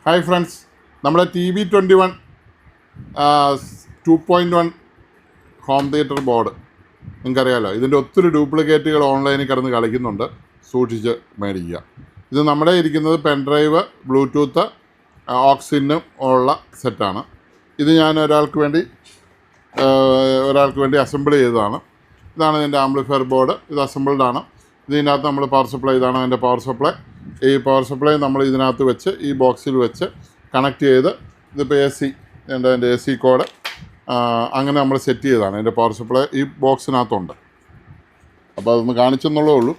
Hi friends, നമ്മുടെ TB21 2.1 home theatre board നിങ്ങൾക്കറിയാമല്ലോ. ഇതിൻ്റെ ഒത്തിരി ഡ്യൂപ്ലിക്കേറ്റുകൾ ഓൺലൈനിൽ കിടന്ന് കളിക്കുന്നുണ്ട്. സൂക്ഷിച്ച് മേടിക്കുക. ഇത് നമ്മുടെ ഇരിക്കുന്നത് പെൻഡ്രൈവ്, ബ്ലൂടൂത്ത്, ഓക്സിനും ഉള്ള സെറ്റാണ്. ഇത് ഞാൻ ഒരാൾക്ക് വേണ്ടി അസംബിൾ ചെയ്തതാണ്. ഇതാണ് ഇതിൻ്റെ ആംപ്ലിഫയർ ബോർഡ്. ഇത് അസംബിൾഡാണ്. ഇതിനകത്ത് നമ്മൾ പവർ സപ്ലൈ, ഇതാണ് അതിൻ്റെ പവർ സപ്ലൈ. ഈ പവർ സപ്ലൈ നമ്മൾ ഇതിനകത്ത് വെച്ച് ഈ ബോക്സിൽ വെച്ച് കണക്ട് ചെയ്ത്, ഇതിപ്പോൾ AC, അതിൻ്റെ AC കോഡ് അങ്ങനെ നമ്മൾ സെറ്റ് ചെയ്തതാണ്. അതിൻ്റെ പവർ സപ്ലൈ ഈ ബോക്സിനകത്തുണ്ട്. അപ്പോൾ അതൊന്ന് കാണിച്ചെന്നുള്ളേ ഉള്ളൂ.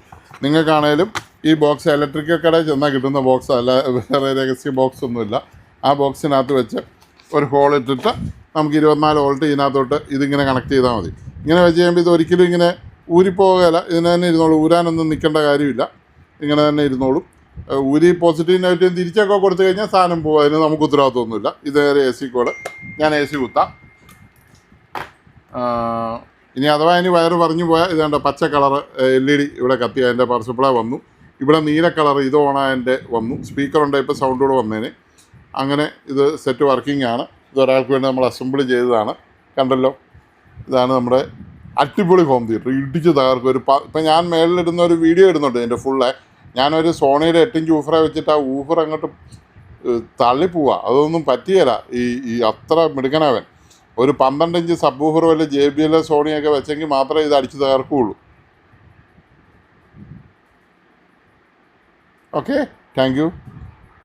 നിങ്ങൾക്കാണേലും ഈ ബോക്സ് ഇലക്ട്രിക്കൽ കടയിൽ ചെന്നാൽ കിട്ടുന്ന ബോക്സ് അല്ല, വേറെ രഹസ്യ ബോക്സ് ഒന്നുമില്ല. ആ ബോക്സിനകത്ത് വെച്ച് ഒരു ഹോൾ ഇട്ടിട്ട് നമുക്ക് 24 വോൾട്ട് ഇതിനകത്തോട്ട് ഇതിങ്ങനെ കണക്ട് ചെയ്താൽ മതി. ഇങ്ങനെ വെച്ച് കഴിയുമ്പോൾ ഇത് ഒരിക്കലും ഇങ്ങനെ ഊരിപ്പോകുകയില്ല. ഇതിന് തന്നെ ഇരുന്നോളൂ. ഊരാനൊന്നും നിൽക്കേണ്ട കാര്യമില്ല. ഇങ്ങനെ തന്നെ ഇരുന്നോളും. ഊരി പോസിറ്റീവ് നെഗറ്റീവ് തിരിച്ചൊക്കെ കൊടുത്തു കഴിഞ്ഞാൽ സാധനം പോകും. അതിന് നമുക്ക് ഉത്തരവാദിത്വമൊന്നുമില്ല. ഇത് നേരെ AC കോഡ്. ഞാൻ AC കുത്താം. ഇനി അഥവാ ഇനി വയറ് പറഞ്ഞു പോയാൽ ഇതേണ്ട പച്ച കളർ LED ഇവിടെ കത്തി അതിൻ്റെ പവർ സപ്ലൈ വന്നു. ഇവിടെ നീല കളർ ഇത് ഓണായതിൻ്റെ വന്നു. സ്പീക്കറുണ്ട്, ഇപ്പോൾ സൗണ്ട് കൂടെ വന്നതിന്. അങ്ങനെ ഇത് സെറ്റ് വർക്കിംഗ് ആണ്. ഇതൊരാൾക്ക് വേണ്ടി നമ്മൾ അസംബിൾ ചെയ്തതാണ്. കണ്ടല്ലോ, ഇതാണ് നമ്മുടെ അടിപൊളി ഹോം തിയേറ്റർ. ഇടിച്ച് തകർക്കും. ഇപ്പം ഞാൻ മേളിലിടുന്ന ഒരു വീഡിയോ ഇടുന്നുണ്ട് ഇതിൻ്റെ ഫുള്ള്. ഞാനൊരു സോണിയുടെ 8 ഇഞ്ച് ഊഫറെ വെച്ചിട്ട് ആ ഊഫർ അങ്ങോട്ട് തള്ളിപ്പോവുക. അതൊന്നും പറ്റിയല്ല. ഈ അത്ര മിടുക്കനവൻ. ഒരു 12 ഇഞ്ച് സബ് ഊഫർ വല്ല JBL സോണിയൊക്കെ വെച്ചെങ്കിൽ മാത്രമേ ഇത് അടിച്ച് തകർക്കുകയുള്ളൂ. Okay, thank you.